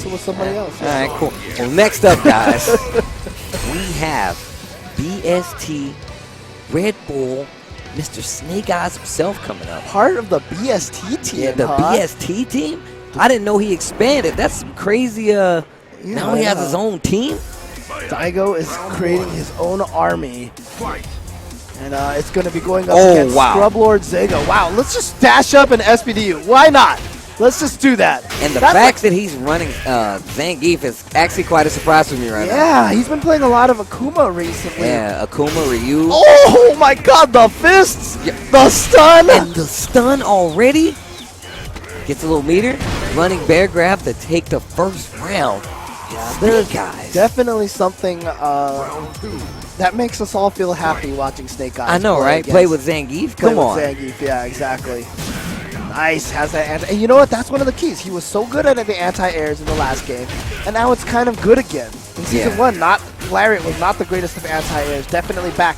it was somebody else. All right, cool. Well, next up, guys, we have BST Red Bull, Mr. Snake Eyes himself coming up. Part of the BST team. Yeah, the BST team? I didn't know he expanded. That's some crazy, now he has his own team? Daigo is creating his own army. And it's going to be going up against Scrub Lord Zega. Wow, let's just dash up an SPDU. Why not? Let's just do that. And the fact that he's running Zangief is actually quite a surprise for me right now. Yeah, he's been playing a lot of Akuma recently. Yeah, Akuma, Ryu. Oh my god, the fists! Yeah. The stun! And the stun already? Gets a little meter. Running bear grab to take the first round. Yeah, there's definitely something that makes us all feel happy watching Snake Eyes. I know, right? Play with Zangief? Come on. Zangief, yeah, exactly. Nice, has that anti. And you know what? That's one of the keys. He was so good at the anti-airs in the last game, and now it's kind of good again. In Season 1, Lariat was not the greatest of anti-airs. Definitely back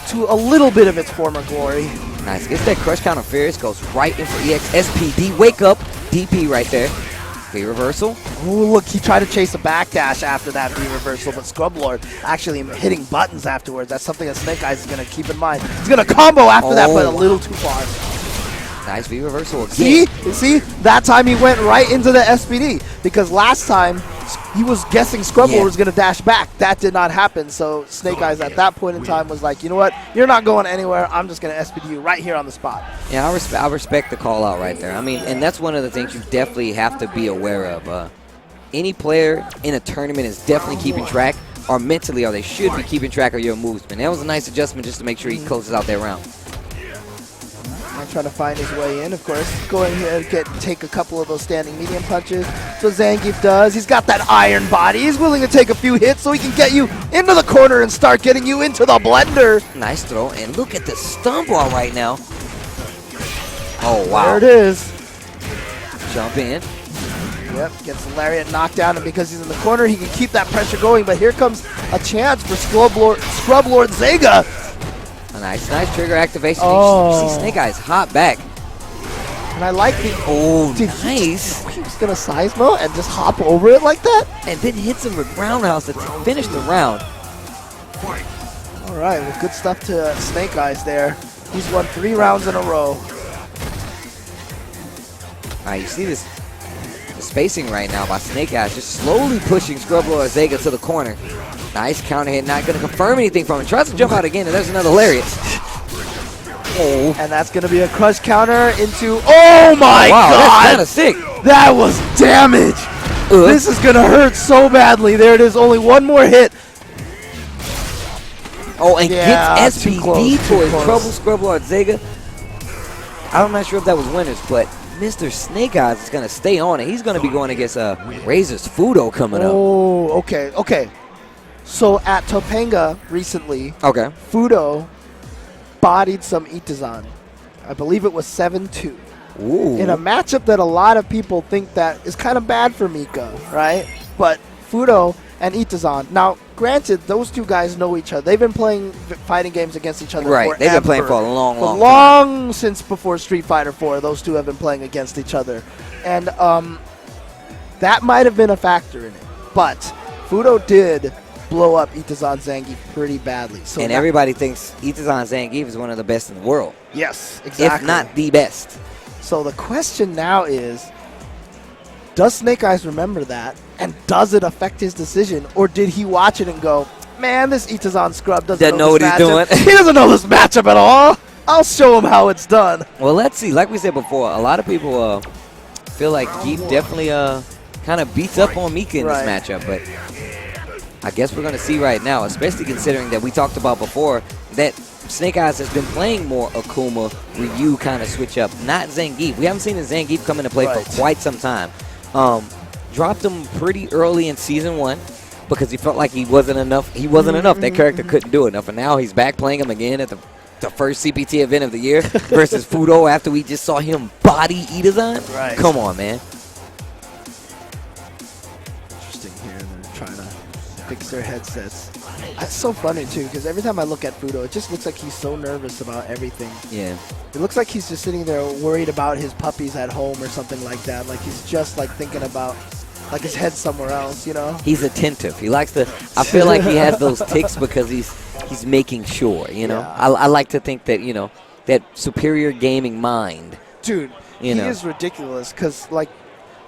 to a little bit of its former glory. Nice. Gets that crush counter fierce, goes right in for EX SPD. Wake up, DP right there. V reversal. Oh, look, he tried to chase a backdash after that V reversal, but Scrub Lord actually hitting buttons afterwards. That's something that Snake Eyes is going to keep in mind. He's going to combo after that, but a little too far. Nice V reversal again. See? That time he went right into the SPD, because last time he was guessing Scrub Lord was going to dash back. That did not happen, so Snake Eyes at that point in time was like, you know what? You're not going anywhere. I'm just going to SPD you right here on the spot. Yeah, I respect the call out right there. I mean, and that's one of the things you definitely have to be aware of. Any player in a tournament is definitely keeping track, or mentally, or they should be keeping track of your moves. And that was a nice adjustment just to make sure he closes out that round. Trying to find his way in, of course. Going here and take a couple of those standing medium punches. So Zangief does. He's got that iron body. He's willing to take a few hits so he can get you into the corner and start getting you into the blender. Nice throw. And look at the stun ball right now. Oh, wow. There it is. Jump in. Yep, gets the Lariat knocked down, and because he's in the corner, he can keep that pressure going. But here comes a chance for Scrub Lord Zega. A nice trigger activation. You see Snake Eyes hop back. And I like the... nice. He was going to Seismo and just hop over it like that? And then hits him with roundhouse to finish the round. All right, well, good stuff to Snake Eyes there. He's won 3 rounds in a row. All right, you see this spacing right now by Snake Eyes, just slowly pushing Scrub Lord Zega to the corner. Nice counter hit, not going to confirm anything from him. Tries to jump out again, and there's another lariat. And that's going to be a crush counter into... Oh, my God! That's kind of sick. That was damage. This is going to hurt so badly. There it is, only one more hit. Oh, and gets SPD for his trouble, Scrub Lord Zega. I'm not sure if that was winners, but Mr. Snake Eyes is going to stay on it. He's going to be going against Razor's Fudo coming up. Oh, okay. So at Topanga recently, Fudo bodied some Itazan. I believe it was 7-2. In a matchup that a lot of people think that is kind of bad for Mika, right? But Fudo and Itazan. Now, granted, those two guys know each other. They've been playing fighting games against each other forever. They've been playing for a long time. Long since before Street Fighter 4, those two have been playing against each other. And that might have been a factor in it. But Fudo did blow up Itazan Zangief pretty badly. So and everybody thinks Itazan Zangief is one of the best in the world. Yes, exactly. If not the best. So the question now is, does Snake Eyes remember that? And does it affect his decision? Or did he watch it and go, man, this Itazan scrub doesn't know what he's doing. He doesn't know this matchup at all. I'll show him how it's done. Well, let's see. Like we said before, a lot of people feel like Geef definitely kind of beats up on Mika in this matchup. But I guess we're going to see right now, especially considering that we talked about before that Snake Eyes has been playing more Akuma, Ryu kind of switch up, not Zangief. We haven't seen the Zangief come into play for quite some time. Dropped him pretty early in Season 1 because he felt like he wasn't enough. That character couldn't do enough. And now he's back playing him again at the first CPT event of the year versus Fudo after we just saw him body Itazan. Come on, man. Fix their headsets. That's so funny too, because every time I look at Fudo, it just looks like he's so nervous about everything. Yeah. It looks like he's just sitting there worried about his puppies at home or something like that. Like he's just like thinking about like his head's somewhere else, you know? He's attentive. He likes to. I feel like he has those tics because he's making sure, you know? Yeah. I like to think that, you know, that superior gaming mind. Dude, he is ridiculous because, like,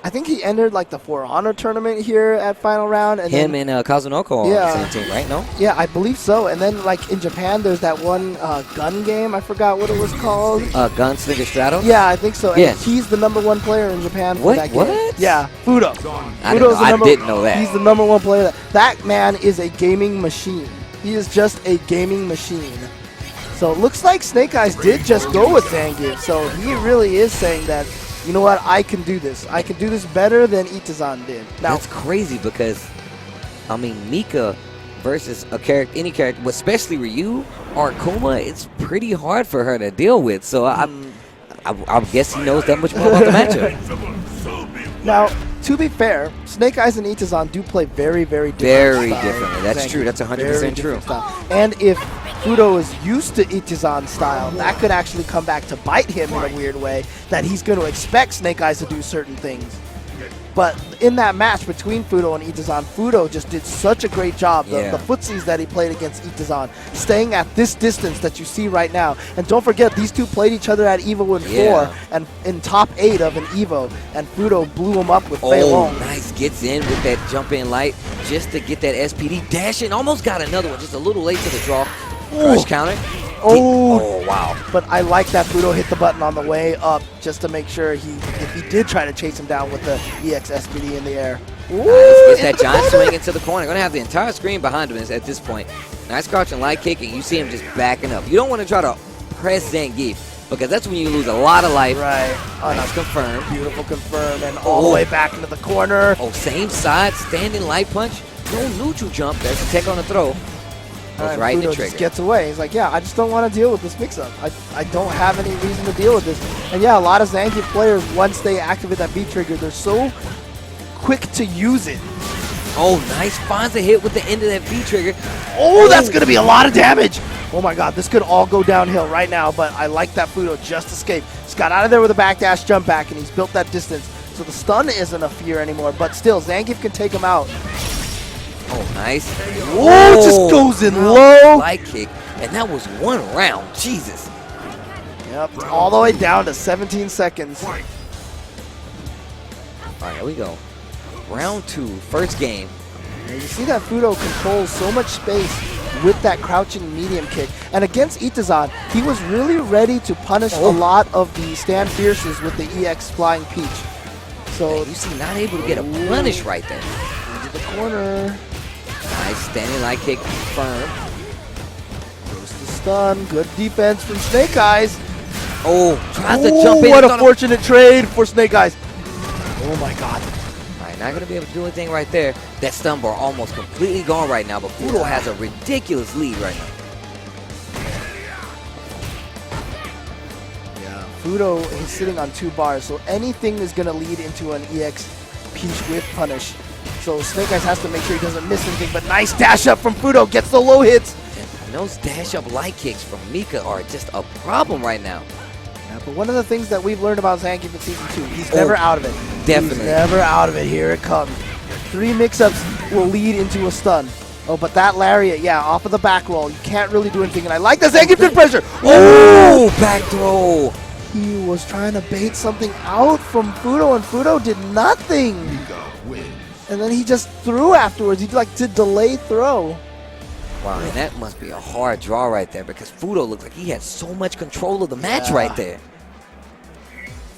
I think he entered, like, the For Honor tournament here at Final Round. And him and Kazunoko on the same team, right? No? Yeah, I believe so. And then, like, in Japan, there's that one gun game. I forgot what it was called. Gunslinger Stratos? Yeah, I think so. Yeah. And he's the #1 player in Japan for that game. What? Yeah, Fudo. I didn't know that. He's the #1 player. That man is a gaming machine. He is just a gaming machine. So it looks like Snake Eyes did just go with Zangief. So he really is saying that, you know what, I can do this. I can do this better than Itazan did. Now, that's crazy because, I mean, Mika versus any character, especially Ryu or Akuma, it's pretty hard for her to deal with. So I guess he knows that much more about the matchup. Now, to be fair, Snake Eyes and Itazan do play very, very different Very differently. That's true. That's 100% true. And if Fudo is used to Itazan's style, that could actually come back to bite him in a weird way, that he's going to expect Snake Eyes to do certain things. But in that match between Fudo and Itazan, Fudo just did such a great job. The footsies that he played against Itazan, staying at this distance that you see right now. And don't forget, these two played each other at EVO in 4 and in top 8 of an EVO. And Fudo blew him up with Fei Long. Nice. Gets in with that jump in light just to get that SPD. Dash in. Almost got another one. Just a little late to the draw. Crush counter. Oh, wow. But I like that Fudo hit the button on the way up just to make sure if he did try to chase him down with the EX SPD in the air. Nice. Gets that giant swing into the corner. Going to have the entire screen behind him at this point. Nice crouch and light kick, and you see him just backing up. You don't want to try to press Zangief because that's when you lose a lot of life. Right. Oh, nice confirm. Beautiful confirm, and all the way back into the corner. Oh, same side, standing light punch. No neutral jump. There's a tech on the throw. Goes right in the trigger. Just gets away. He's like, yeah, I just don't want to deal with this mix-up. I don't have any reason to deal with this. And yeah, a lot of Zangief players, once they activate that V-trigger, they're so quick to use it. Oh, nice. Finds a hit with the end of that V-trigger. Oh, that's going to be a lot of damage. Oh my god, this could all go downhill right now, but I like that Fudo just escaped. He's got out of there with a backdash jump back, and he's built that distance. So the stun isn't a fear anymore, but still, Zangief can take him out. Oh, nice. Whoa, just goes in low. Light kick, and that was one round. Jesus. Yep, all the way down to 17 seconds. All right, here we go. Round 2, first game. Now you see that Fudo controls so much space with that crouching medium kick. And against Itazan, he was really ready to punish a lot of the stand fierces with the EX Flying Peach. So you see, not able to get a punish right there. Into the corner. Nice standing light kick, firm. Goes to stun. Good defense from Snake Eyes. Oh, tries to jump in. What a fortunate trade for Snake Eyes. Oh my god. All right, not going to be able to do anything right there. That stun bar almost completely gone right now, but Fudo has a ridiculous lead right now. Yeah, Fudo is sitting on 2 bars, so anything is going to lead into an EX Peach with punish. So Snake Eyes has to make sure he doesn't miss anything, but nice dash up from Fudo, gets the low hits. And those dash up light kicks from Mika are just a problem right now. Yeah, but one of the things that we've learned about Zangief in Season 2, he's never out of it. Definitely. He's never out of it. Here it comes. 3 mix-ups will lead into a stun. Oh, but that lariat, yeah, off of the back roll. You can't really do anything, and I like that Zangief did pressure. Oh, back throw. He was trying to bait something out from Fudo, and Fudo did nothing. And then he just threw afterwards. He did delay throw. Wow, and that must be a hard draw right there because Fudo looked like he had so much control of the match right there.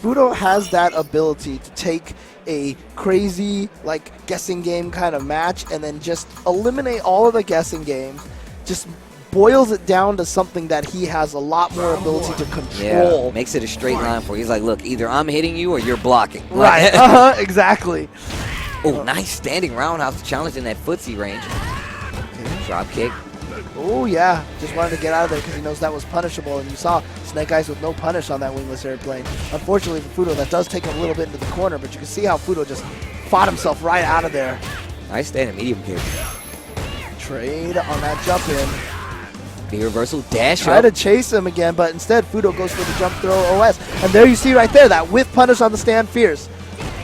Fudo has that ability to take a crazy, like, guessing game kind of match and then just eliminate all of the guessing games. Just boils it down to something that he has a lot more ability to control. Yeah, makes it a straight line for you. He's like, look, either I'm hitting you or you're blocking. Right, exactly. Oh, nice standing roundhouse challenge in that footsie range. Drop kick. Oh, yeah. Just wanted to get out of there because he knows that was punishable. And you saw Snake Eyes with no punish on that wingless airplane. Unfortunately for Fudo, that does take him a little bit into the corner, but you can see how Fudo just fought himself right out of there. Nice standing medium kick. Trade on that jump in. The reversal dash Try to chase him again, but instead Fudo goes for the jump throw OS. And there you see right there that with punish on the stand fierce.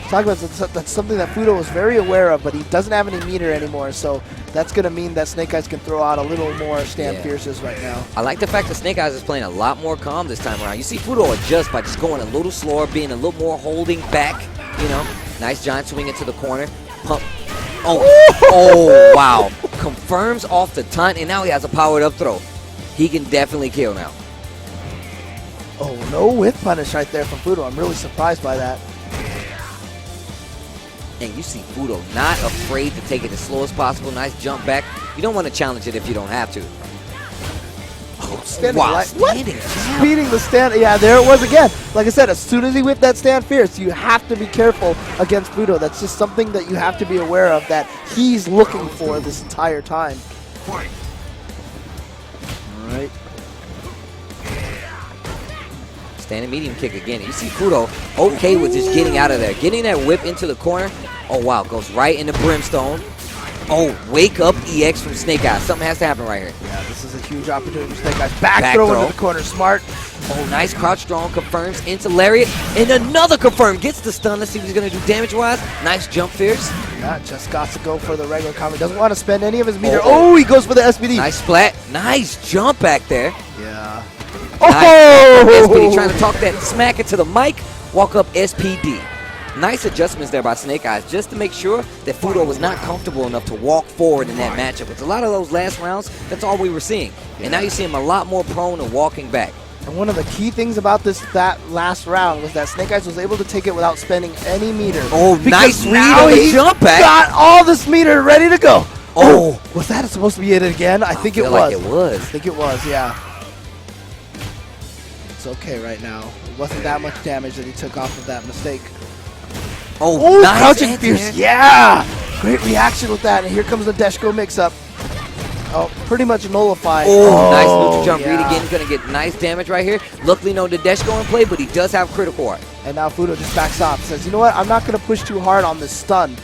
talking about that's something that Fudo was very aware of, but he doesn't have any meter anymore, so that's going to mean that Snake Eyes can throw out a little more stand fierces right now. I like the fact that Snake Eyes is playing a lot more calm this time around. You see Fudo adjust by just going a little slower, being a little more holding back, you know. Nice giant swing into the corner. Pump. Oh, wow. Confirms off the taunt, and now he has a powered up throw. He can definitely kill now. Oh, no whiff punish right there from Fudo. I'm really surprised by that. And you see Fudo not afraid to take it as slow as possible. Nice jump back. You don't want to challenge it if you don't have to. Oh, standing wow, light. standing Speeding the stand. Yeah, there it was again. Like I said, as soon as he whipped that stand fierce, you have to be careful against Fudo. That's just something that you have to be aware of that he's looking for this entire time. All right. Standing medium kick again. You see Fudo okay with just getting out of there. Getting that whip into the corner. Oh, wow. Goes right into Brimstone. Oh, wake up EX from Snake Eyes. Something has to happen right here. Yeah, this is a huge opportunity for Snake Eyes. Back throw into the corner. Smart. Oh, nice crouch strong. Confirms into Lariat. And another confirm. Gets the stun. Let's see what he's going to do damage-wise. Nice jump fierce. Yeah, just got to go for the regular combo. Doesn't want to spend any of his meter. Oh, he goes for the SPD. Nice splat. Nice jump back there. Yeah. Oh! Nice. SPD trying to talk that smack into the mic. Walk up SPD. Nice adjustments there by Snake Eyes just to make sure that Fudo was not comfortable enough to walk forward in that matchup. It's a lot of those last rounds, that's all we were seeing. And now you see him a lot more prone to walking back. And one of the key things about that last round was that Snake Eyes was able to take it without spending any meter. Oh, nice read on the jump back. Got all this meter ready to go. Oh, was that supposed to be it again? I think it was. Like it was. I think it was, yeah. It's okay right now. It wasn't that much damage that he took off of that mistake. Oh, nice crouching fierce. Yeah! Great reaction with that. And here comes the Deshko mix-up. Oh, pretty much nullified. Oh, nice neutral jump read again. He's going to get nice damage right here. Luckily, no Deshko in play, but he does have critical art. And now Fudo just backs off. Says, you know what? I'm not going to push too hard on this stun.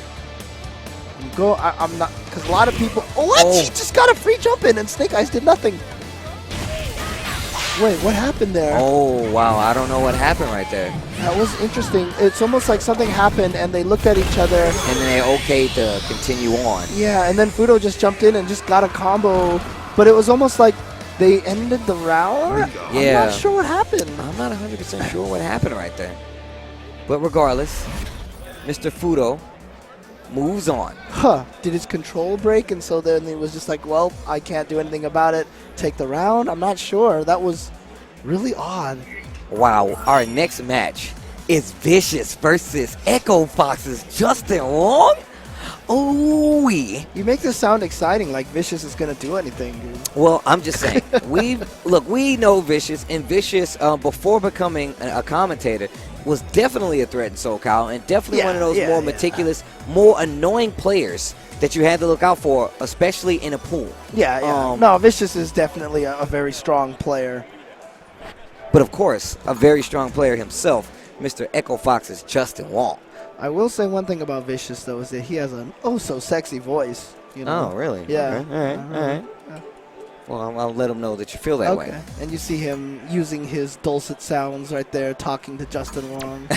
I'm not, because a lot of people. Oh, what? He just got a free jump in, and Snake Eyes did nothing. Wait, what happened there? Oh, wow. I don't know what happened right there. That was interesting. It's almost like something happened, and they looked at each other. And then they okayed to continue on. Yeah, and then Fudo just jumped in and just got a combo. But it was almost like they ended the round. Yeah. I'm not sure what happened. I'm not 100% sure what happened right there. But regardless, Mr. Fudo moves on. Huh. Did his control break? And so then he was just like, well, I can't do anything about it. Take the round? I'm not sure. That was really odd. Wow. Our next match is Vicious versus Echo Fox's Justin Wong. Oh, you make this sound exciting, like Vicious is going to do anything, dude. Well, I'm just saying. we know Vicious, and Vicious, before becoming a commentator, was definitely a threat in SoCal, and definitely one of those more meticulous, more annoying players that you had to look out for, especially in a pool. Yeah. No, Vicious is definitely a very strong player. But of course, a very strong player himself, Mr. Echo Fox's Justin Wong. I will say one thing about Vicious, though, is that he has an oh-so-sexy voice. You know? Oh, really? Yeah. Okay. All right. Yeah. Well, I'll let him know that you feel that way. And you see him using his dulcet sounds right there, talking to Justin Wong.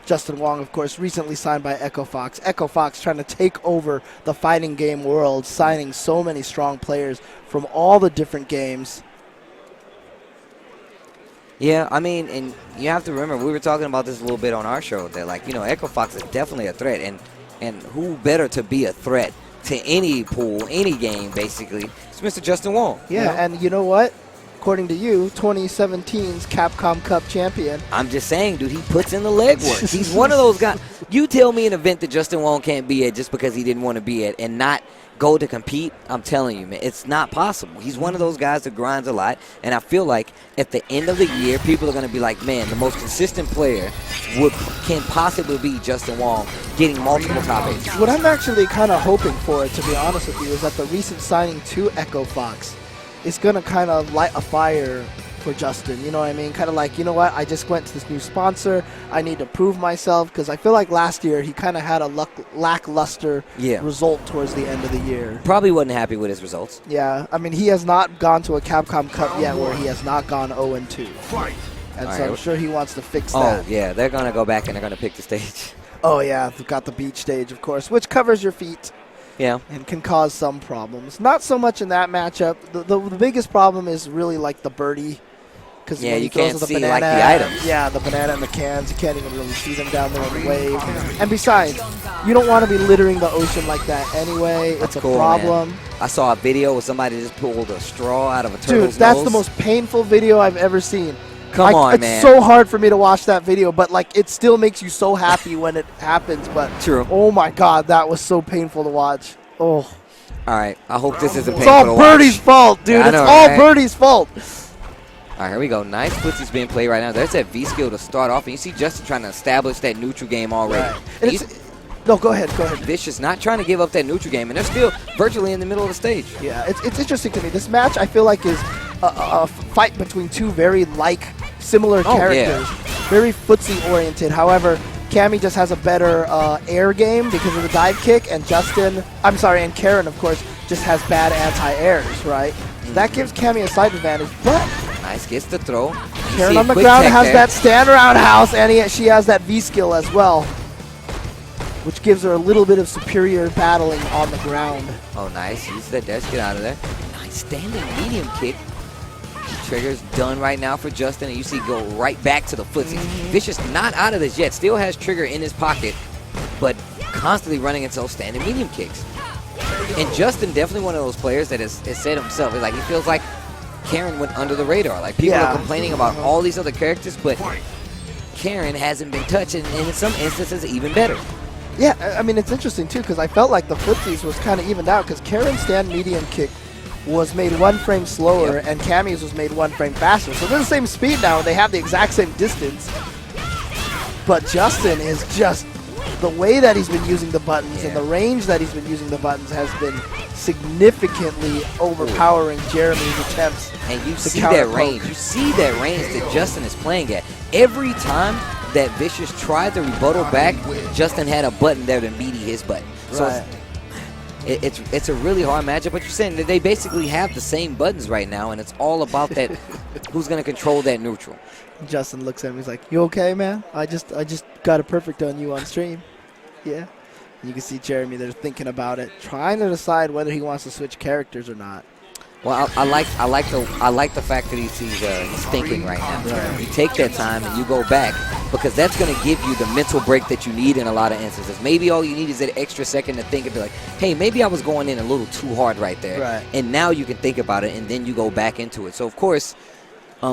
Justin Wong, of course, recently signed by Echo Fox. Echo Fox trying to take over the fighting game world, signing so many strong players from all the different games. Yeah, I mean, and you have to remember, we were talking about this a little bit on our show, that, like, you know, Echo Fox is definitely a threat, and who better to be a threat to any pool, any game, basically, it's Mr. Justin Wong. Yeah, you know? And you know what? According to you, 2017's Capcom Cup champion. I'm just saying, dude, he puts in the legwork. He's one of those guys. You tell me an event that Justin Wong can't be at just because he didn't want to be at and not go to compete, I'm telling you, man, it's not possible. He's one of those guys that grinds a lot, and I feel like at the end of the year, people are going to be like, man, the most consistent player can possibly be Justin Wong, getting multiple top 8s. What I'm actually kind of hoping for, to be honest with you, is that the recent signing to Echo Fox is going to kind of light a fire for Justin. You know what I mean? Kind of like, you know what, I just went to this new sponsor. I need to prove myself, because I feel like last year he kind of had a lackluster result towards the end of the year. Probably wasn't happy with his results. Yeah, I mean, he has not gone to a Capcom Cup yet where he has not gone 0-2. And so I'm sure he wants to fix that. Oh, yeah, they're going to go back and they're going to pick the stage. Oh, yeah. They've got the beach stage, of course, which covers your feet. Yeah. And can cause some problems. Not so much in that matchup. The biggest problem is really like the birdie. Because you can't see banana, like the items. Yeah, the banana and the cans. You can't even really see them down there in the wave. And besides, you don't want to be littering the ocean like that anyway. It's a problem. Man. I saw a video where somebody just pulled a straw out of a turtle's Dude, that's nose. the most painful video I've ever seen. Come on, man. It's so hard for me to watch that video, but like it still makes you so happy when it happens. But true. Oh my God, that was so painful to watch. Oh. All right, I hope this isn't painful to watch. It's all Birdie's fault, dude. Yeah, it's all Birdie's fault. All right, here we go. Nice footsies being played right now. There's that V skill to start off, and you see Justin trying to establish that neutral game already. Right. No, go ahead. Vicious not trying to give up that neutral game, and they're still virtually in the middle of the stage. Yeah, it's interesting to me. This match, I feel like, is a fight between two very similar characters. Yeah. Very footsie-oriented. However, Cammy just has a better air game because of the dive kick, and and Karen, of course, just has bad anti-airs, right? That gives Cammy a slight advantage, but nice gets the throw. Karen on the ground has that stand roundhouse, and she has that V skill as well, which gives her a little bit of superior battling on the ground. Oh, nice. Use that dash, get out of there. Nice standing medium kick. Trigger's done right now for Justin, and you see go right back to the footsies. Vicious not out of this yet. Still has Trigger in his pocket, but constantly running into those standing medium kicks. And Justin definitely one of those players that has said himself, is like he feels like Karen went under the radar. Like people are complaining about all these other characters, but Karen hasn't been touched, and in some instances even better. Yeah, I mean, it's interesting too, because I felt like the footsies was kind of evened out, because Karen's stand medium kick was made 1 frame slower, and Cammy's was made 1 frame faster. So they're the same speed now, and they have the exact same distance. But Justin is just, the way that he's been using the buttons and the range that he's been using the buttons has been significantly overpowering Jeremy's attempts. And you see that range. You see that range that Justin is playing at. Every time that Vicious tried to rebuttal back, Justin had a button there to meet his button. So it's a really hard matchup, but you're saying that they basically have the same buttons right now, and it's all about that who's going to control that neutral. Justin looks at him, he's like, "You okay, man? I just got a perfect on you on stream." Yeah. You can see Jeremy there thinking about it, trying to decide whether he wants to switch characters or not. Well, I like the fact that he's thinking right now. Right. You take that time and you go back, because that's going to give you the mental break that you need in a lot of instances. Maybe all you need is that extra second to think and be like, hey, maybe I was going in a little too hard right there. Right. And now you can think about it, and then you go back into it. So, of course,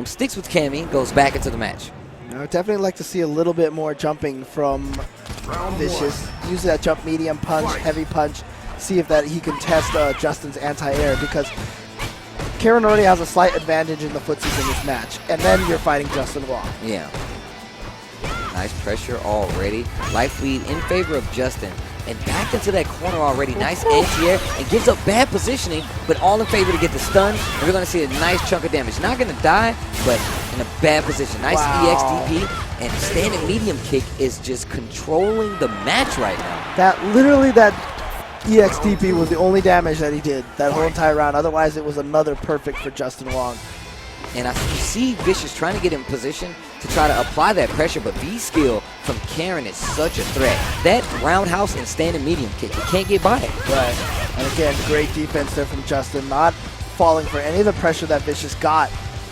sticks with Cammy, goes back into the match. I would definitely like to see a little bit more jumping from Vicious. Use that jump medium punch, heavy punch, see if that he can test Justin's anti-air, because Karen already has a slight advantage in the footsies in this match, and then you're fighting Justin Wong. Yeah. Nice pressure already. Life lead in favor of Justin. And back into that corner already. Nice anti-air, and gives up bad positioning, but all in favor to get the stun. And we're going to see a nice chunk of damage. Not going to die, but in a bad position. Nice EXDP, and standing medium kick is just controlling the match right now. That EXDP was the only damage that he did that whole entire round. Otherwise, it was another perfect for Justin Wong. And you see Vicious trying to get in position to try to apply that pressure, but V-skill from Karen is such a threat. That roundhouse and standing medium kick, you can't get by it. Right. And again, great defense there from Justin, not falling for any of the pressure that Vicious got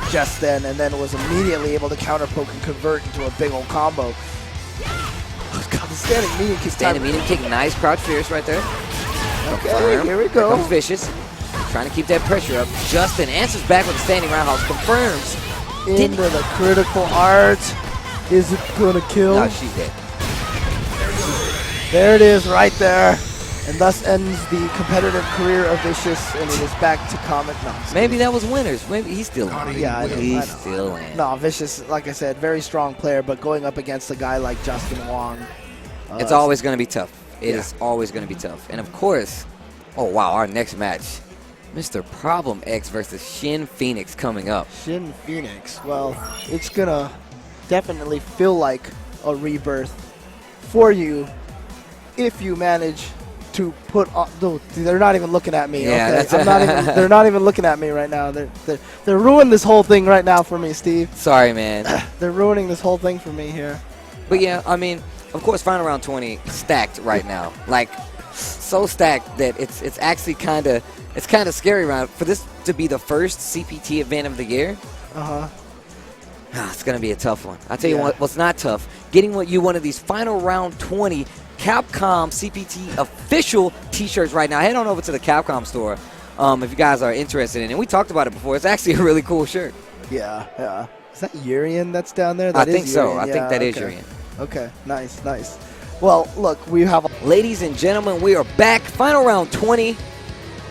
just then, and then was immediately able to counter poke and convert into a big old combo. Oh, God, the standing medium kick. Standing medium kick, nice crouch fierce right there. Okay, here we go. Here comes Vicious. Trying to keep that pressure up. Justin answers back with a standing roundhouse. Confirms. Into the critical art. Is it going to kill? No, she's dead. There it is right there. And thus ends the competitive career of Vicious, and it is back to Comet. No, maybe that was winners. Maybe he's still in. Yeah, he's still in. No, Vicious, like I said, very strong player, but going up against a guy like Justin Wong. It's always going to be tough. It is always going to be tough. And of course, oh wow, our next match. Mr. Problem X versus Shin Phoenix coming up. Shin Phoenix. Well, it's going to definitely feel like a rebirth for you if you manage to put on. They're not even looking at me. Yeah, okay? They're not even looking at me right now. They're ruining this whole thing right now for me, Steve. Sorry, man. They're ruining this whole thing for me here. But yeah, I mean, of course, final round 20 stacked right now. Like, so stacked that it's actually kind of scary round for this to be the first CPT event of the year. It's going to be a tough one. I'll tell you what's not tough. Getting one of these final round 20 Capcom CPT official t-shirts right now. Head on over to the Capcom store if you guys are interested in it. And we talked about it before. It's actually a really cool shirt. Yeah. Is that Urian that's down there? I think so. I think that is Urian. Okay, nice. Well, look, we have... Ladies and gentlemen, we are back. Final round 20.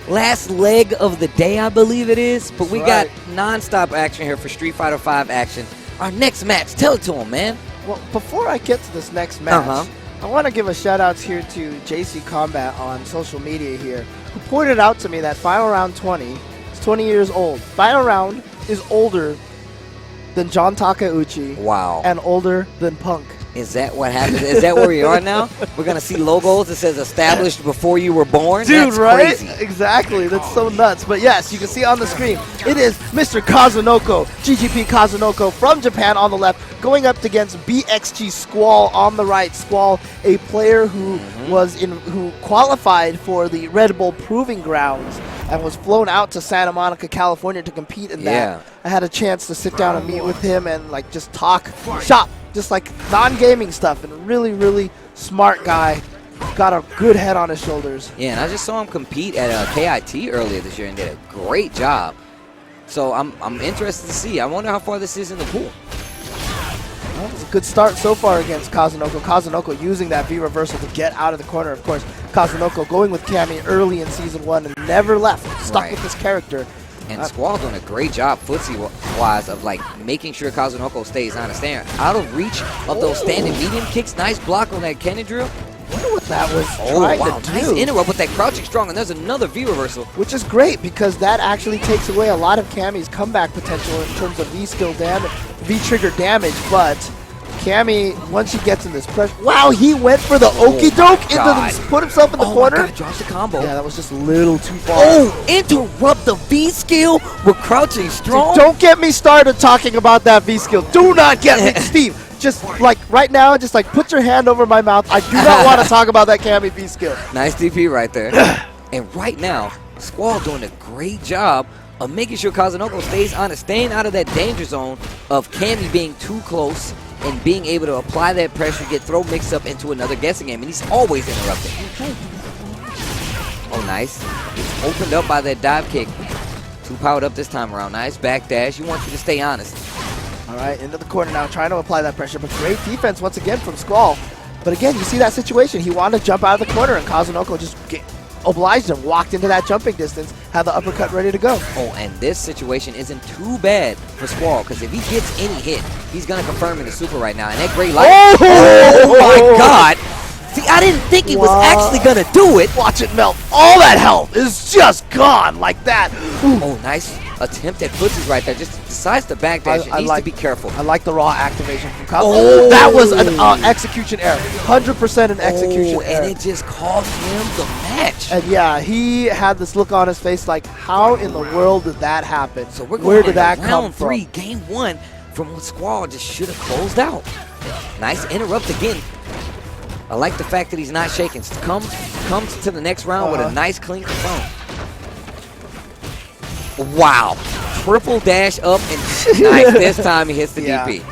Last leg of the day, I believe it is. But we got non-stop action here for Street Fighter V action. Our next match. Tell it to him, man. Well, before I get to this next match, I want to give a shout-out here to JC Combat on social media here, who pointed out to me that Final Round 20 is 20 years old. Final Round is older than John Takeuchi. Wow. And older than Punk. Is that what happens? Is that where we are now? We're going to see logos that says established before you were born? Dude, that's right? Crazy. Exactly. That's so nuts. But yes, you can see on the screen, it is Mr. Kazunoko, GGP Kazunoko from Japan on the left, going up against BXG Squall on the right. Squall, a player who who qualified for the Red Bull Proving Grounds and was flown out to Santa Monica, California to compete in that. Yeah. I had a chance to sit down and meet with him and like just talk shop. Just like non-gaming stuff, and really, really smart guy. Got a good head on his shoulders. Yeah, and I just saw him compete at KIT earlier this year and did a great job. So I'm interested to see. I wonder how far this is in the pool. Well, it's a good start so far against Kazunoko. Kazunoko using that V reversal to get out of the corner. Of course, Kazunoko going with Cammy early in Season 1 and never left. Stuck with this character. And Squall doing a great job footsie-wise of like making sure Kazunoko stays on a stand. Out of reach of those standing medium kicks. Nice block on that Kenny drill. I wonder what that was trying to do. Nice interrupt with that crouching strong. And there's another V reversal. Which is great because that actually takes away a lot of Cammy's comeback potential in terms of V-skill damage, V-trigger damage. But Cammy, once she gets in this pressure, wow, he went for the okie doke put himself in the corner. My God, drops the combo. Yeah, that was just a little too far. Oh, interrupt the V skill with crouching strong. Dude, don't get me started talking about that V skill. Do not get me, Steve. Just like right now, just like put your hand over my mouth. I do not want to talk about that Cammy V skill. Nice DP right there. And right now, Squall doing a great job of making sure Kazunoko stays on it, staying out of that danger zone of Cammy being too close and being able to apply that pressure, get throw mix up into another guessing game, and he's always interrupting. Oh, nice. It's opened up by that dive kick. Too powered up this time around. Nice back dash. You want you to stay honest. All right, into the corner now, trying to apply that pressure, but great defense once again from Squall. But again, you see that situation. He wanted to jump out of the corner, and Kazunoko just obliged him, walked into that jumping distance, had the uppercut ready to go. Oh, and this situation isn't too bad for Squall, because if he gets any hit, he's going to confirm in the super right now. And that great light. Oh my God. See, I didn't think he was actually going to do it. Watch it melt. All that health is just gone like that. Oh, nice attempt at footsies right there. Just decides to backdash. He needs to be careful. I like the raw activation from Kazunoko. Oh, that was an execution error. 100% an execution error. And it just cost him the match. And yeah, he had this look on his face like, how in the world did that happen? So we're going Where did that come round 3, game 1, from what Squall just should have closed out. Nice interrupt again. I like the fact that he's not shaking. Comes to the next round with a nice clean confirm. Wow. Triple dash up and nice. This time he hits the DP.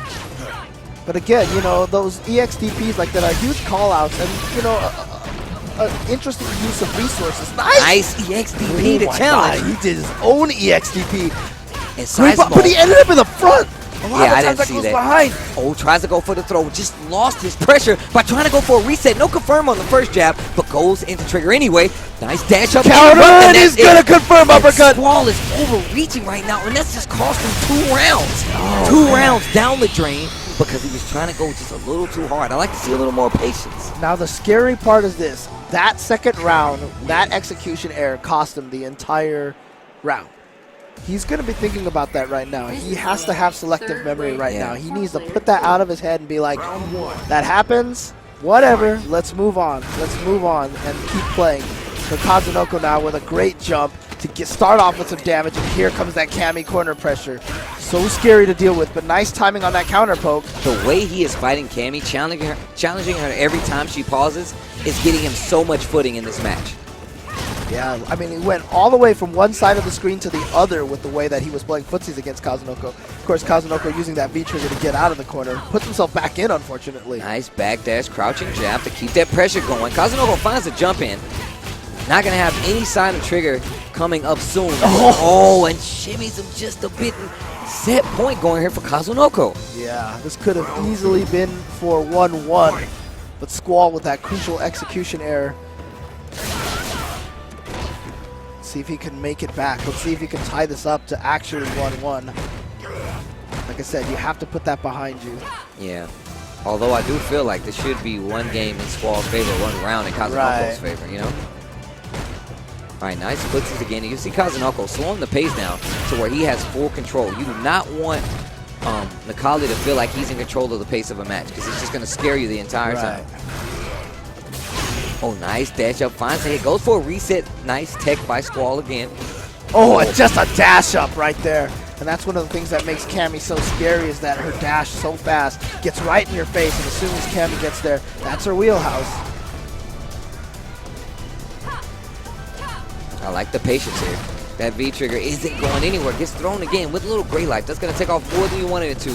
But again, you know, those EXDPs like that are huge call-outs and, you know, an interesting use of resources. Nice EXDP to challenge. God, he did his own EXDP. And but he ended up in the front. I didn't see that. Behind. Oh, tries to go for the throw. Just lost his pressure by trying to go for a reset. No confirm on the first jab, but goes into trigger anyway. Nice dash up. Counter, and he's going to confirm uppercut. Squall is overreaching right now, and that's just cost him 2 rounds. 2 rounds down the drain because he was trying to go just a little too hard. I like to see a little more patience. Now, the scary part is this. That second round, that execution error cost him the entire round. He's going to be thinking about that right now. He has to have selective memory right now. He needs to put that out of his head and be like, that happens, whatever, let's move on. Let's move on and keep playing. So Kazunoko now with a great jump. to start off with some damage, and here comes that Cammy corner pressure. So scary to deal with, but nice timing on that counter poke. The way he is fighting Cammy, challenging her every time she pauses, is getting him so much footing in this match. Yeah, I mean, he went all the way from one side of the screen to the other with the way that he was playing footsies against Kazunoko. Of course, Kazunoko using that V-trigger to get out of the corner. Puts himself back in, unfortunately. Nice backdash, crouching jab to keep that pressure going. Kazunoko finds a jump in. Not going to have any sign of trigger coming up soon. Oh, and shimmies him just a bit. Set point going here for Kazunoko. Yeah, this could have easily been for 1-1. But Squall with that crucial execution error. See if he can make it back. Let's see if he can tie this up to actually 1-1. Like I said, you have to put that behind you. Yeah. Although I do feel like this should be one game in Squall's favor, one round in Kazunoko's favor, you know? All right, nice footsies again. You see Kazunoko slowing the pace down to where he has full control. You do not want Nakali to feel like he's in control of the pace of a match because he's just going to scare you the entire time. Oh, nice dash up, finds it. Goes for a reset. Nice tech by Squall again. Oh, and just a dash up right there. And that's one of the things that makes Cammy so scary is that her dash so fast gets right in your face, and as soon as Cammy gets there, that's her wheelhouse. I like the patience here. That V-trigger isn't going anywhere. Gets thrown again with a little gray life. That's going to take off more than you wanted it to.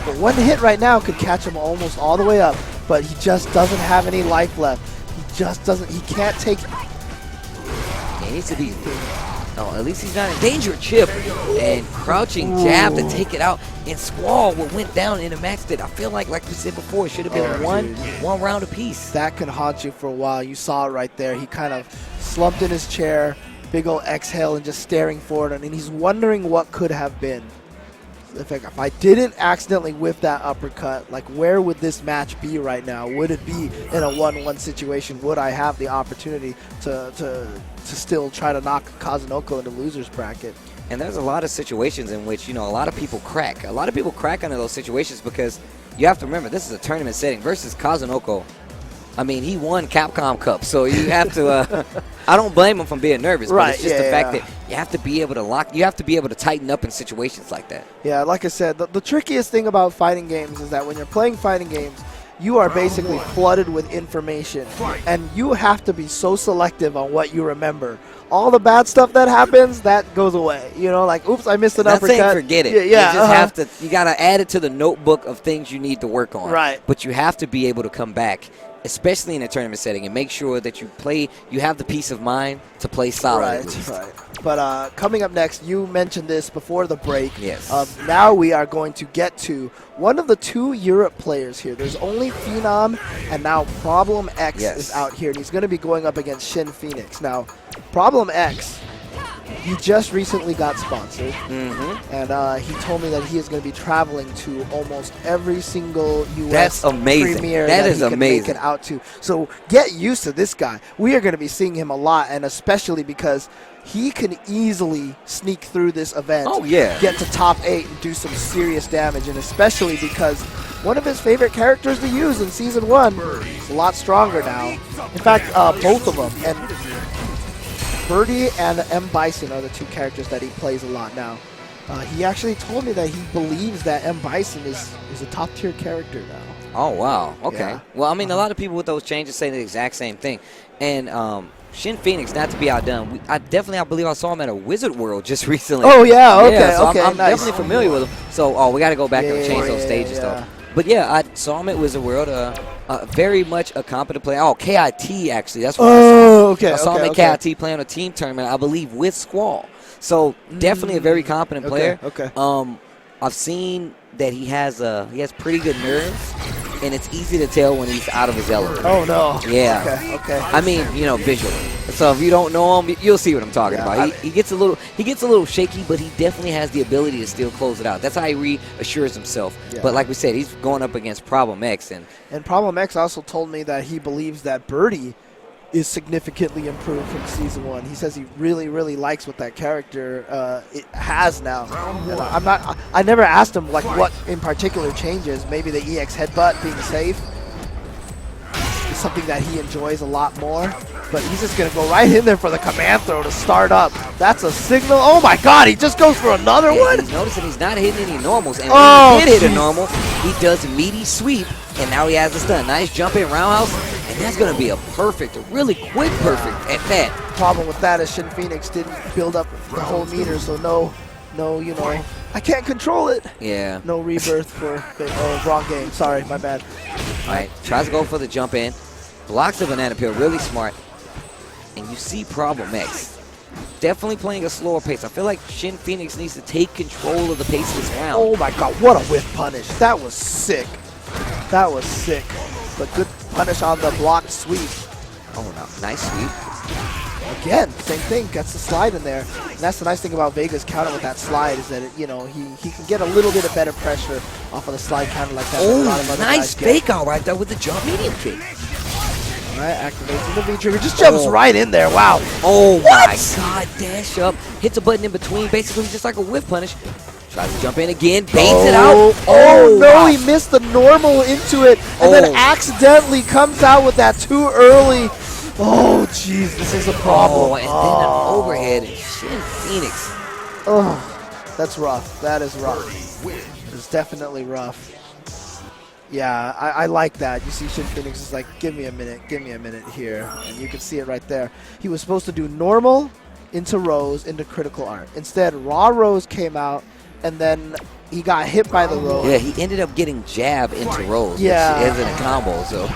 But one hit right now could catch him almost all the way up, but he just doesn't have any life left. Just doesn't, he can't take. He needs to be, no, at least he's not in danger. Chip and crouching jab to take it out. And Squall went down in a match that I feel like we said before, it should have been one round apiece. That could haunt you for a while. You saw it right there. He kind of slumped in his chair, big old exhale, and just staring forward. And he's wondering what could have been. If I didn't accidentally whip that uppercut, like where would this match be right now? Would it be in a 1-1 situation? Would I have the opportunity to still try to knock Kazunoko into loser's bracket? And there's a lot of situations in which, you know, a lot of people crack. A lot of people crack under those situations because you have to remember this is a tournament setting versus Kazunoko. I mean, he won Capcom Cup, so you have to. I don't blame him for being nervous, but it's just the fact that you have to be able to lock. You have to be able to tighten up in situations like that. Yeah, like I said, the trickiest thing about fighting games is that when you're playing fighting games, you are basically flooded with information, and you have to be so selective on what you remember. All the bad stuff that happens, that goes away. You know, like, oops, I missed an uppercut. Not saying forget it. Yeah, you just have to. You got to add it to the notebook of things you need to work on. Right. But you have to be able to come back, especially in a tournament setting, and make sure that you have the peace of mind to play solid. Right. But coming up next, you mentioned this before the break. Yes. Now we are going to get to one of the two Europe players here. There's only Phenom, and now Problem X is out here, and he's going to be going up against Shin Phoenix. Now, Problem X, he just recently got sponsored, and he told me that he is going to be traveling to almost every single U.S. premiere that he can make it out to. So get used to this guy. We are going to be seeing him a lot, and especially because he can easily sneak through this event, get to top 8 and do some serious damage, and especially because one of his favorite characters to use in Season 1 is a lot stronger now. In fact, both of them. And Birdie and M. Bison are the two characters that he plays a lot now. He actually told me that he believes that M. Bison is a top-tier character now. Oh, wow. Okay. Yeah. Well, I mean, a lot of people with those changes say the exact same thing. And Shin Phoenix, not to be outdone, I believe I saw him at a Wizard World just recently. Oh, yeah. Okay, yeah, so okay, I'm nice. definitely familiar with him. So, we got to go back and change those stages, though. But, yeah, I saw him at Wizard World. Very much a competent player. Oh, KIT, actually. That's what I saw. Okay. I saw him at KIT playing a team tournament, I believe, with Squall. So, definitely a very competent player. Okay. I've seen that he has pretty good nerves, and it's easy to tell when he's out of his element. Oh, no. Yeah. Okay. I mean, visually. So if you don't know him, you'll see what I'm talking about. He gets a little shaky, but he definitely has the ability to still close it out. That's how he reassures himself. Yeah. But like we said, he's going up against Problem X, and Problem X also told me that he believes that Birdie is significantly improved from Season 1. He says he really, really likes what that character it has now. And I never asked him like what in particular changes. Maybe the EX headbutt being safe. something that he enjoys a lot more. But he's just going to go right in there for the command throw to start up. That's a signal. Oh my god, he just goes for another one? He's noticing he's not hitting any normals. And when he did hit a normal, he does a meaty sweep, and now he has a stun. Nice jump in roundhouse, and that's going to be a perfect, a really quick perfect at that. Problem with that is Shin Phoenix didn't build up the whole meter, so no, you know, I can't control it. Yeah. No rebirth for, oh, wrong game. Sorry, my bad. All right, tries to go for the jump in. Blocks the banana peel, really smart. And you see Problem X definitely playing a slower pace. I feel like Shin Phoenix needs to take control of the pace of this round. Oh my god, what a whiff punish. That was sick. That was sick. But good punish on the blocked sweep. Oh no, nice sweep. Again, same thing, gets the slide in there. And that's the nice thing about Vega's counter with that slide is that, it, you know, he can get a little bit of better pressure off of the slide counter like that. Oh, nice fake out right there with the jump medium kick. Right, activates the V-trigger, just jumps right in there, wow. Oh my god, dash up, hits a button in between, basically just like a whiff punish. Tries to jump in again, baits it out. Oh no, wow. He missed the normal into it, and then accidentally comes out with that too early. Oh jeez, this is a problem. Oh, and then an overhead, and Shin Phoenix. Oh, that's rough, that is rough. It's definitely rough. Yeah, I like that. You see Shin Phoenix is like, give me a minute here. And you can see it right there. He was supposed to do normal into Rose into critical art. Instead, raw Rose came out, and then he got hit by the Rose. Yeah, he ended up getting jab into Rose, which isn't a combo, so.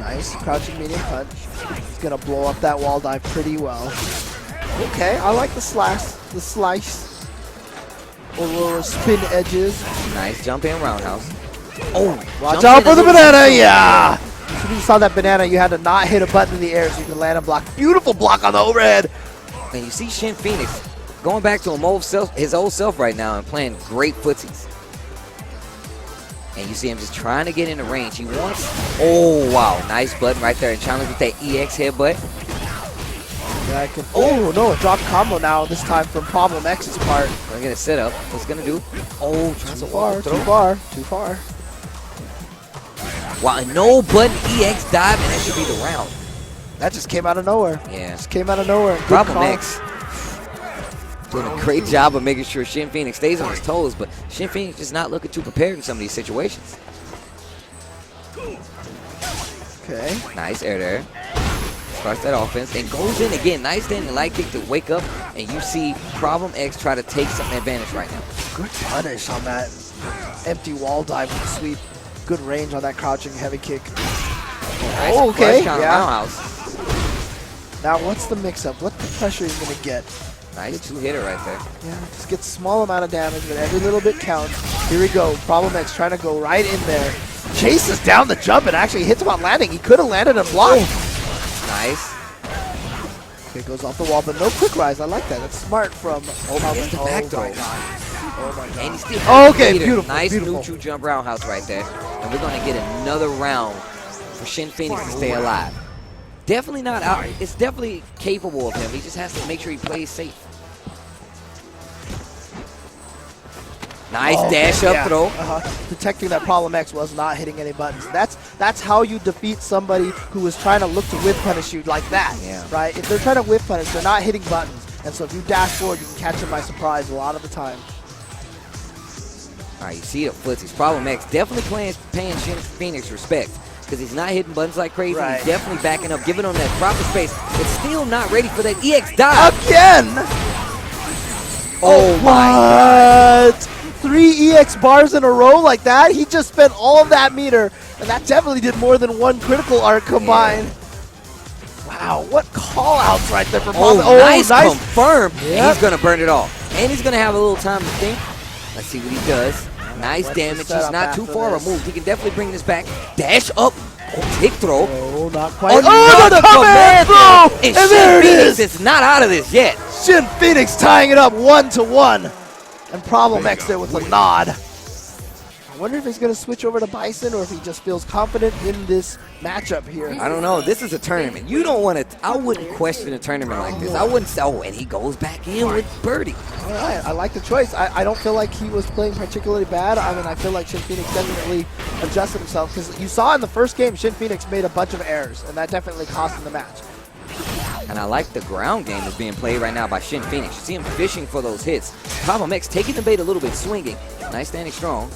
Nice, crouching medium punch. He's going to blow up that wall dive pretty well. Okay, I like the slice. Or spin edges. Nice jump in roundhouse. Oh, watch out for the banana, yeah! As you saw that banana, you had to not hit a button in the air so you can land and block. Beautiful block on the overhead. And you see Shin Phoenix going back to his old self right now and playing great footsies. And you see him just trying to get into range. He wants, oh wow, nice button right there and challenge with that EX headbutt. Oh no, a drop combo now, this time from Problem X's part. Gonna get a setup. What's gonna do? Oh, too far. Wow, no button EX dive, and that should be the round. That just came out of nowhere. Yeah. Just came out of nowhere. Problem X doing a great job of making sure Shin Phoenix stays on his toes, but Shin Phoenix is not looking too prepared in some of these situations. Okay. Nice air there. Starts that offense and goes in again. Nice standing light kick to wake up, and you see Problem X try to take some advantage right now. Good punish on that empty wall dive with the sweep. Good range on that crouching heavy kick. Nice okay. Roundhouse. Now what's the mix-up? What the pressure he's going to get? Nice two-hitter right there. Yeah, just gets a small amount of damage, but every little bit counts. Here we go. Problem X trying to go right in there. Chases down the jump and actually hits him on landing. He could have landed and blocked. Nice. Okay, goes off the wall, but no quick rise. I like that. That's smart from the back throw. Oh my god. And he still okay, beautiful. Nice beautiful. neutral jump roundhouse right there. And we're going to get another round for Shin Phoenix to stay alive. Definitely not out. It's definitely capable of him. He just has to make sure he plays safe. Nice dash up throw. Detecting that Problem X was not hitting any buttons. That's how you defeat somebody who is trying to look to whiff punish you like that. Yeah. Right? If they're trying to whiff punish, they're not hitting buttons. And so if you dash forward, you can catch them by surprise a lot of the time. All right, you see it, footsies. Problem X definitely paying Shin Phoenix respect because he's not hitting buttons like crazy. Right. He's definitely backing up, giving him that proper space. It's still not ready for that EX dive. Again! Oh my God. 3 EX bars in a row like that? He just spent all of that meter, and that definitely did more than one critical art combined. Yeah. Wow, what call-outs right there for Problem X. Nice confirmed. Yep. And he's going to burn it off. And he's going to have a little time to think. Let's see what he does. Nice damage. He's not too far removed. He can definitely bring this back. Dash up. Kick throw. Oh, not quite. Another command throw. And there Shin it Phoenix is not out of this yet. Shin Phoenix tying it up 1-1. And Problem X there with a nod. I wonder if he's going to switch over to Bison or if he just feels confident in this matchup here. I don't know. This is a tournament. You don't want to. I wouldn't question a tournament like this. I wouldn't say, oh, and he goes back in with Birdie. All right. I like the choice. I don't feel like he was playing particularly bad. I mean, I feel like Shin Phoenix definitely adjusted himself because you saw in the first game, Shin Phoenix made a bunch of errors, and that definitely cost him the match. And I like the ground game that's being played right now by Shin Phoenix. You see him fishing for those hits. Problem X taking the bait a little bit, swinging. Nice standing strong.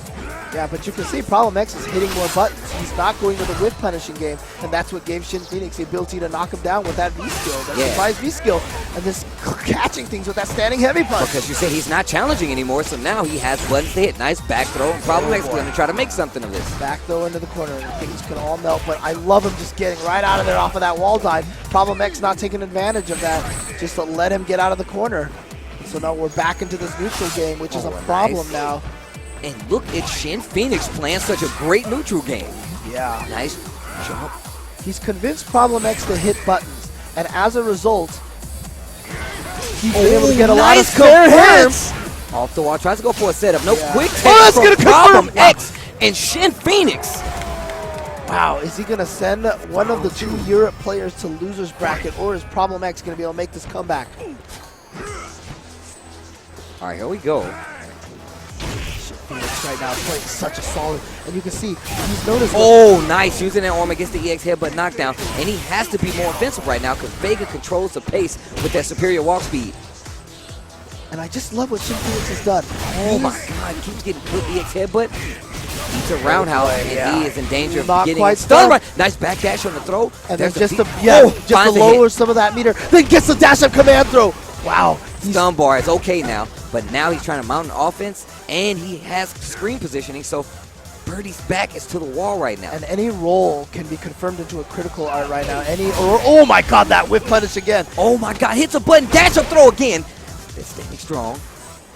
Yeah, but you can see Problem X is hitting more buttons. He's not going to the whiff punishing game, and that's what gave Shin Phoenix the ability to knock him down with that V-skill, that surprise V-skill, and just catching things with that standing heavy punch. Because you say he's not challenging anymore, so now he has buttons to hit. Nice back throw, and Problem X is going to try to make something of this. Back throw into the corner, and things can all melt, but I love him just getting right out of there off of that wall dive. Problem X not taking advantage of that, just to let him get out of the corner. So now we're back into this neutral game, which is a problem now. And look at Shin Phoenix playing such a great neutral game. Yeah. Nice jump. He's convinced Problem X to hit buttons, and as a result, he's been able to get a lot of spare hits. Off the wall, tries to go for a setup. No quick hit that's from gonna Problem X and Shin Phoenix. Wow, is he going to send one of the two Europe players to loser's bracket, or is Problem X going to be able to make this comeback? All right, here we go. Phoenix right now is playing such a solid, and you can see he's noticed. Oh, nice, using that arm against the EX headbutt knockdown, and he has to be more offensive right now because Vega controls the pace with that superior walk speed. And I just love what Shin Phoenix has done. Oh my God, keeps getting put EX headbutt. He's a roundhouse, and he is in danger of getting stunned. Right. Nice back dash on the throw. And then just to lower some of that meter, then gets the dash up command throw. Wow. Stun bar is okay now, but now he's trying to mount an offense, and he has screen positioning, so Birdie's back is to the wall right now. And any roll can be confirmed into a critical art right now. Oh my God, that whip punish again. Oh my God, hits a button, dash up throw again. It's staying strong.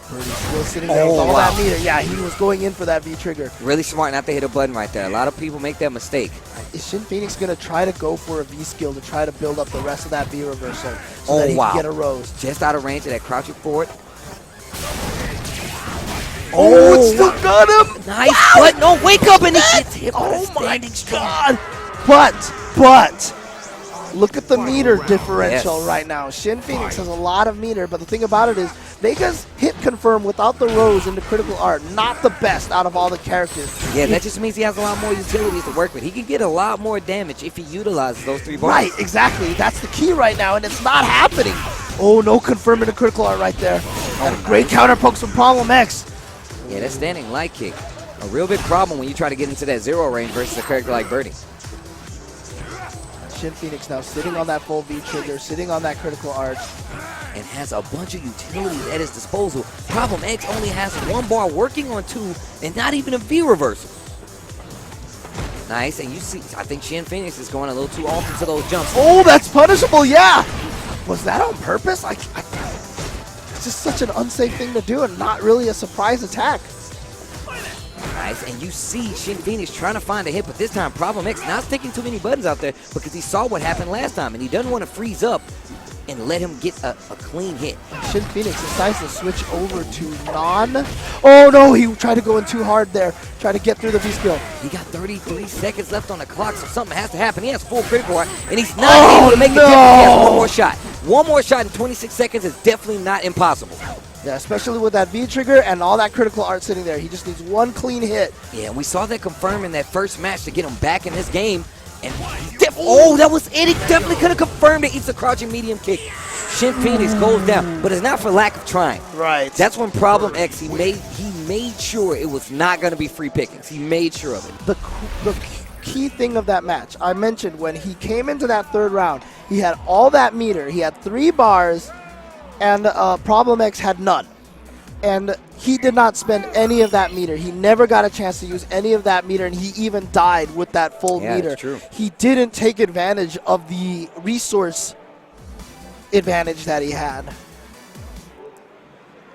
Birdie's still sitting there with all that meter. Yeah, he was going in for that V-trigger. Really smart not to hit a button right there. A lot of people make that mistake. Is Shin Phoenix going to try to go for a V-skill to try to build up the rest of that V-reversal so that he can get a rose? Just out of range of that crouching forward. Oh, it still got him! Nice, but no, wake up and he gets hit by the standing God! But, look at the meter differential right now. Shin Phoenix has a lot of meter, but the thing about it is Vega's hit confirm without the rose into critical art, not the best out of all the characters. Yeah, that just means he has a lot more utilities to work with. He can get a lot more damage if he utilizes those 3 bars. Right, exactly. That's the key right now, and it's not happening. Oh, no confirming the critical art right there. And a great counter pokes from Problem X. Yeah, that standing light kick. A real big problem when you try to get into that 0 range versus a character like Birdie. Shin Phoenix now sitting on that full V trigger, sitting on that critical art. And has a bunch of utilities at his disposal. Problem X only has 1 bar working on 2 and not even a V reversal. Nice, and you see, I think Shin Phoenix is going a little too often to those jumps. Oh, that's punishable, yeah! Was that on purpose? It's just such an unsafe thing to do and not really a surprise attack. Nice, and you see Shin Phoenix trying to find a hit, but this time Problem X not sticking too many buttons out there because he saw what happened last time, and he doesn't want to freeze up and let him get a clean hit. Shin Phoenix decides to switch over to non. Oh no, he tried to go in too hard there. Try to get through the V-skill. He got 33 seconds left on the clock, so something has to happen. He has full critical art, and he's not able to make the difference. He has 1 more shot. 1 more shot in 26 seconds is definitely not impossible. Yeah, especially with that V-trigger and all that critical art sitting there. He just needs 1 clean hit. Yeah, and we saw that confirm in that first match to get him back in this game. And oh, that was it. He definitely could have confirmed it. It's a crouching medium kick. Shin Phoenix goes down, but it's not for lack of trying. Right. That's when Problem X, he made sure it was not going to be free pickings. He made sure of it. The key thing of that match, I mentioned when he came into that 3rd round, he had all that meter. He had 3 bars, and Problem X had none. And he did not spend any of that meter. He never got a chance to use any of that meter, and he even died with that full meter. That's true. He didn't take advantage of the resource advantage that he had.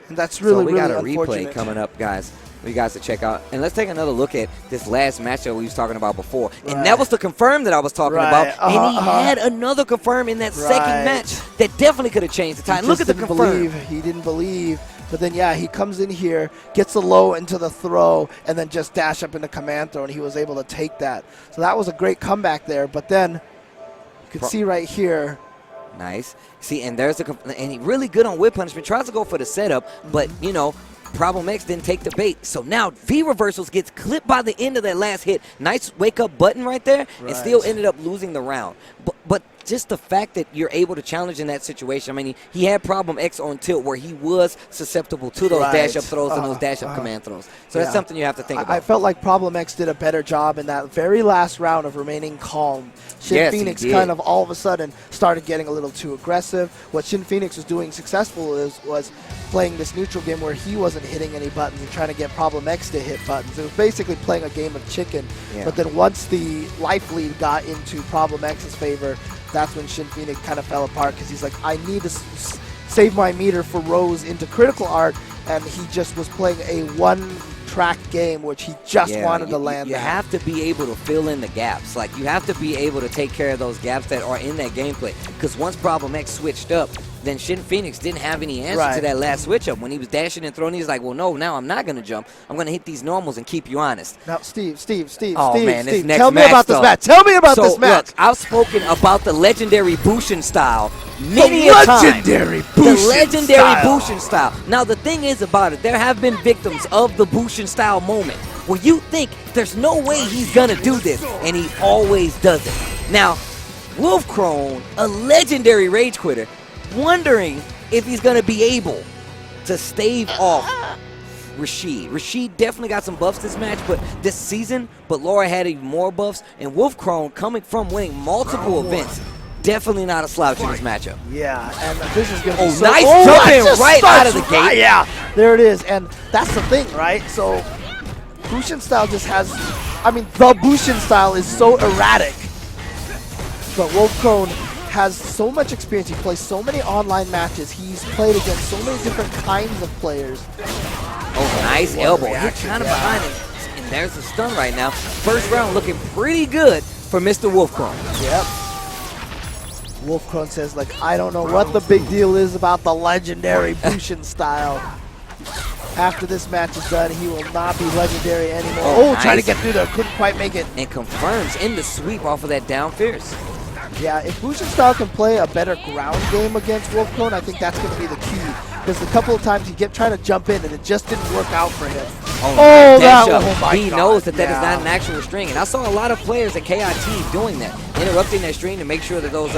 And that's really, really unfortunate. So we got a replay coming up, guys, for you guys to check out. And let's take another look at this last match that we was talking about before. And that was the confirm that I was talking about. And he had another confirm in that second match that definitely could have changed the time. Look at the confirm. He didn't believe. But then, yeah, he comes in here, gets the low into the throw, and then just dash up into command throw, and he was able to take that. So that was a great comeback there. But then you can see right here. Nice. See, and there's and he really good on whip punishment. Tries to go for the setup, but, you know, Problem X didn't take the bait. So now V reversals gets clipped by the end of that last hit. Nice wake up button right there, and still ended up losing the round. But just the fact that you're able to challenge in that situation. I mean, he had Problem X on tilt where he was susceptible to those dash up throws and those dash up command throws. So that's something you have to think about. I felt like Problem X did a better job in that very last round of remaining calm. Shin Phoenix kind of all of a sudden started getting a little too aggressive. What Shin Phoenix was doing successful was playing this neutral game where he wasn't hitting any buttons and trying to get Problem X to hit buttons. It was basically playing a game of chicken. But then once the life lead got into Problem X's favor, that's when Shin Phoenix kind of fell apart because he's like, I need to save my meter for Rose into critical art, and he just was playing a one-track game, which he just wanted to land. You have to be able to fill in the gaps. Like, you have to be able to take care of those gaps that are in that gameplay. Because once Problem X switched up, then Shin Phoenix didn't have any answer to that last switch up. When he was dashing and throwing, he's like, well, no, now I'm not going to jump. I'm going to hit these normals and keep you honest. Now, Steve, man, tell me about this match. Tell me about this match. Look, I've spoken about the legendary Bushian style many a time. The legendary Bushian style. Now, the thing is about it, there have been victims of the Bushian style moment where you think there's no way he's going to do this, and he always does it. Now, Wolf Crone, a legendary rage quitter, wondering if he's going to be able to stave off Rashid. Rashid definitely got some buffs this match, but this season, but Laura had even more buffs, and Wolf Crone, coming from winning multiple events, definitely not a slouch in this matchup. Yeah, and this is going to be nice jump in right out of the gate. Yeah, there it is, and that's the thing, right? So Bushian style just has, I mean, the Bushian style is so erratic, but Wolf Crone has so much experience. He plays so many online matches. He's played against so many different kinds of players. Oh, nice elbow. Hit kind of behind him. And there's the stun right now. First round looking pretty good for Mr. Wolf Crone. Yep. Wolf Crone says, like, I don't know what the big deal is about the legendary Bushian style. After this match is done, he will not be legendary anymore. Oh, nice. Trying to get through there. Couldn't quite make it. And confirms in the sweep off of that down fierce. Yeah, if Bushian style can play a better ground game against Wolf Crone, I think that's going to be the key. Because a couple of times he kept trying to jump in and it just didn't work out for him. He knows that that is not an actual string. And I saw a lot of players at KIT doing that, interrupting their string to make sure that those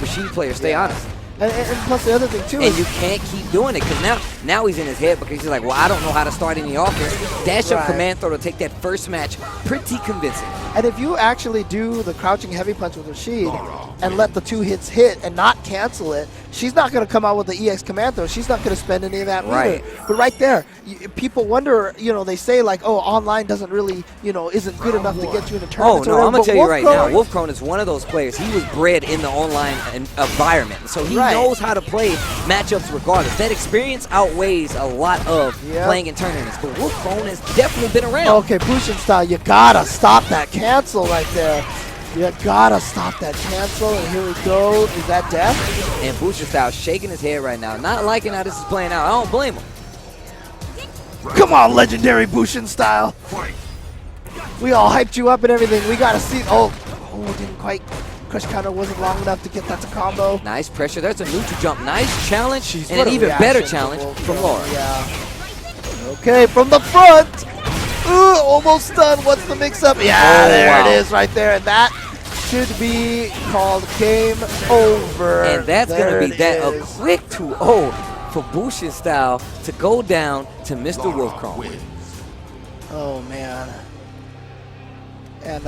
machine players stay honest. And plus the other thing too is you can't keep doing it because now he's in his head because he's like, well, I don't know how to start any offense. Dash up command throw to take that first match pretty convincing. And if you actually do the crouching heavy punch with Rashid and let the 2 hits hit and not cancel it, she's not going to come out with the EX command throw. She's not going to spend any of that meter. But right there, people wonder, they say like, oh, online doesn't really, isn't good enough to get you in a tournament. Oh, no, I'm going to tell you right now, Wolf Crone is one of those players. He was bred in the online environment. So he knows how to play matchups regardless. That experience outweighs a lot of playing in tournaments. But Wolf Crone has definitely been around. Okay, Bushian style, you got to stop that cancel right there. You gotta stop that cancel, and here we go. Is that death? And Bushian style shaking his head right now, not liking how this is playing out. I don't blame him. Come on, legendary Bushian style. We all hyped you up and everything. We gotta see. Oh, didn't quite. Crush counter wasn't long enough to get that to combo. Nice pressure. There's a neutral jump. Nice challenge, and an even better challenge from Laura. Yeah. Okay, from the front. Ooh, almost done. What's the mix-up? Yeah, there it is right there. And that should be called game over. And that's going to be a quick 2-0 for Bushian style to go down to Mr. Wolf Crone. Oh, man. And,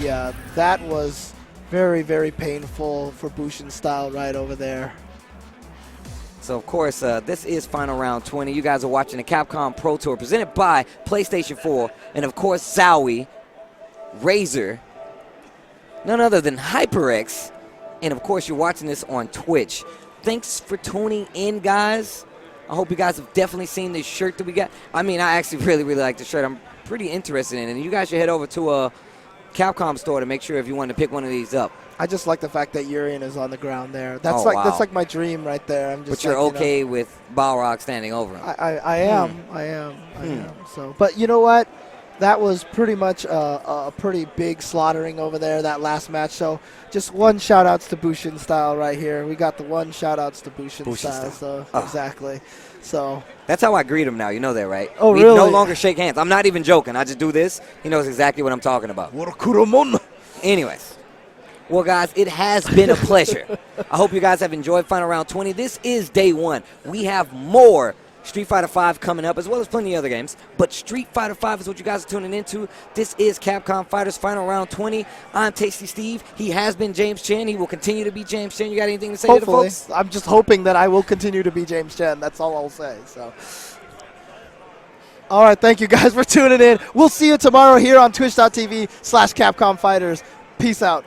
yeah, that was very, very painful for Bushian style right over there. So, of course, this is Final Round 20. You guys are watching the Capcom Pro Tour presented by PlayStation 4. And, of course, Zowie, Razor, none other than HyperX. And, of course, you're watching this on Twitch. Thanks for tuning in, guys. I hope you guys have definitely seen this shirt that we got. I mean, I actually really, really like the shirt. I'm pretty interested in it. And you guys should head over to Capcom store to make sure if you want to pick one of these up. I just like the fact that Urian is on the ground there. That's that's like my dream right there. I'm just. But you're okay with Balrog standing over him. I am. So, but you know what? That was pretty much a pretty big slaughtering over there, that last match. So just one shout-outs to Bushian style right here. We got the one shout-outs to Bushian style. So exactly. So that's how I greet him now. You know that, right? Oh, we really? no longer shake hands. I'm not even joking. I just do this. He knows exactly what I'm talking about. Anyways. Well, guys, it has been a pleasure. I hope you guys have enjoyed Final Round 20. This is day one. We have more Street Fighter V coming up, as well as plenty of other games. But Street Fighter V is what you guys are tuning into. This is Capcom Fighters Final Round 20. I'm Tasty Steve. He has been James Chen. He will continue to be James Chen. You got anything to say to the folks? I'm just hoping that I will continue to be James Chen. That's all I'll say. So. All right, thank you guys for tuning in. We'll see you tomorrow here on twitch.tv/Capcom Fighters. Peace out.